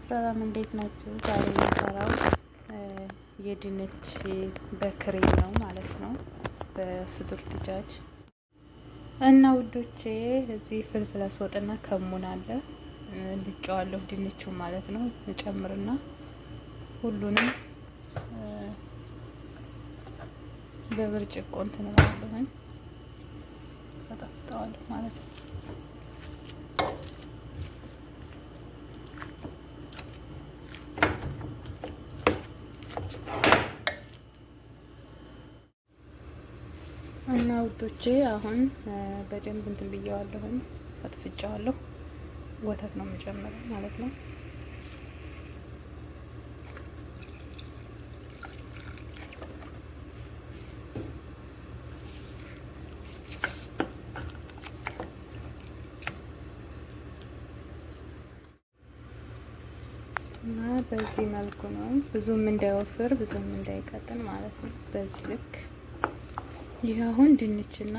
ሰላም እንዴት ናችሁ? ዛሬ የምሰራው የድንች በክሬም ነው ማለት ነው፣ በስዱር ድጃጅ እና ውዶቼ፣ እዚህ ፍልፍል አስወጥና ከሙን አለ ልጨዋለሁ፣ ድንቹ ማለት ነው። እጨምርና ሁሉንም በብርጭቆ እንትን እላለሁ፣ ፈጠፍጠዋለሁ ማለት ነው። እና ውዶቼ አሁን በደንብ እንትን ብየዋለሁኝ፣ ፈጥፍጫዋለሁ። ወተት ነው የምጨምረው ማለት ነው። እና በዚህ መልኩ ነው፣ ብዙም እንዳይወፍር ብዙም እንዳይቀጥን ማለት ነው። በዚህ ልክ ይህ አሁን ድንችና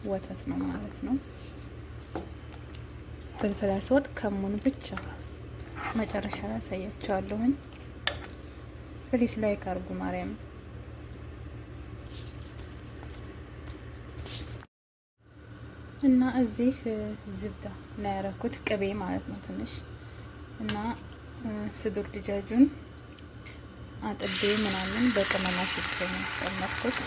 ወተት ነው ማለት ነው። ፍልፍል አስወጥ ከሙን ብቻ መጨረሻ ላይ አሳያችኋለሁኝ። ፕሊስ ላይክ አድርጉ ማርያም። እና እዚህ ዝብዳ ነው ያደረኩት፣ ቅቤ ማለት ነው ትንሽ። እና ስዱር ድጃጁን አጥቤ ምናምን በቅመማ ሽቶ ያስቀመጥኩት።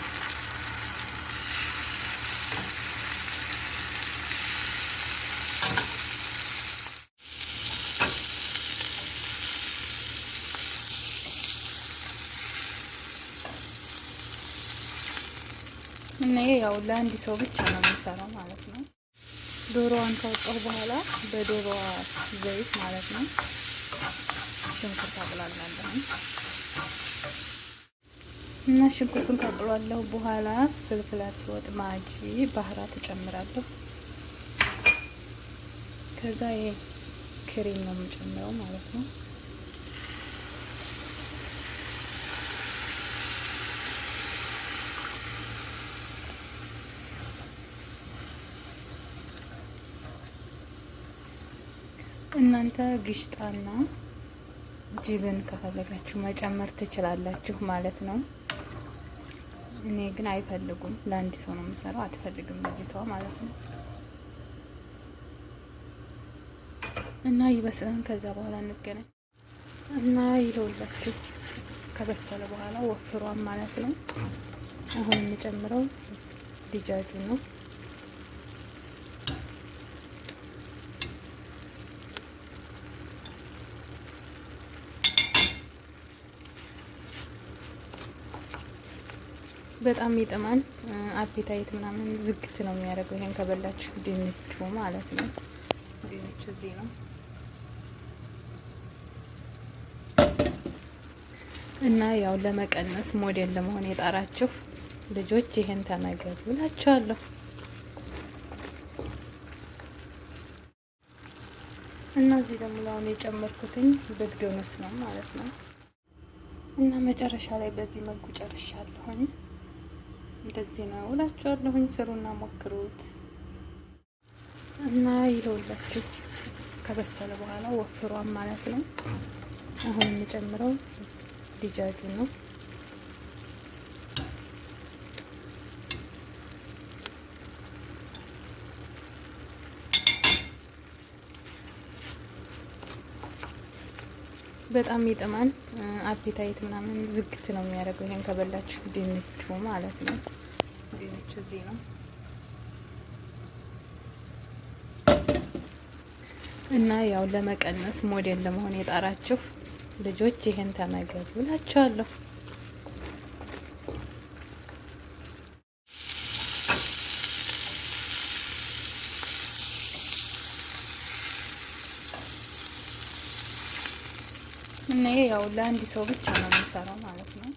እና ያው ለአንድ ሰው ብቻ ነው የምሰራው ማለት ነው። ዶሮዋን ካወጣሁ በኋላ በዶሮዋ ዘይት ማለት ነው ሽንኩርት አቁላላለሁ። እና ሽንኩርቱን ካቁላለሁ በኋላ ፍልፍል አስወጥ፣ ማጂ፣ ባህራት እጨምራለሁ። ከዛ ይሄ ክሬም ነው የምጨምረው ማለት ነው። እናንተ ግሽጣና ጅብን ከፈለጋችሁ መጨመር ትችላላችሁ ማለት ነው። እኔ ግን አይፈልጉም፣ ለአንድ ሰው ነው የምሰራው። አትፈልግም ልጅቷ ማለት ነው። እና ይበስላል። ከዛ በኋላ እንገናኝ። እና ይኸውላችሁ ከበሰለ በኋላ ወፍሯን ማለት ነው። አሁን የምጨምረው ድጃጁ ነው። በጣም ይጥማል። አፒታይት ምናምን ዝግት ነው የሚያደርገው። ይሄን ከበላችሁ ድንቹ ማለት ነው። ድንቹ እዚህ ነው። እና ያው ለመቀነስ ሞዴል ለመሆን የጣራችሁ ልጆች ይሄን ተመገቡ እላችኋለሁ። እና እዚህ ደግሞ አሁን የጨመርኩትኝ በግዶንስ ነው ማለት ነው። እና መጨረሻ ላይ በዚህ መልኩ ጨርሻለሁኝ። እንደዚህ ነው እላችኋለሁኝ። ስሩና ሞክሩት። እና ይኸውላችሁ ከበሰለ በኋላ ወፍሯን ማለት ነው። አሁን የምጨምረው ድጃጁ ነው። በጣም ይጥማል። አፒታይት ምናምን ዝግት ነው የሚያደርገው። ይሄን ከበላችሁ ድንቹ ማለት ነው። ድንቹ እዚህ ነው። እና ያው ለመቀነስ ሞዴል ለመሆን የጣራችሁ ልጆች ይሄን ተመገቡ እላችኋለሁ። እና ያው ለአንድ ሰው ብቻ ነው የምሰራው ማለት ነው።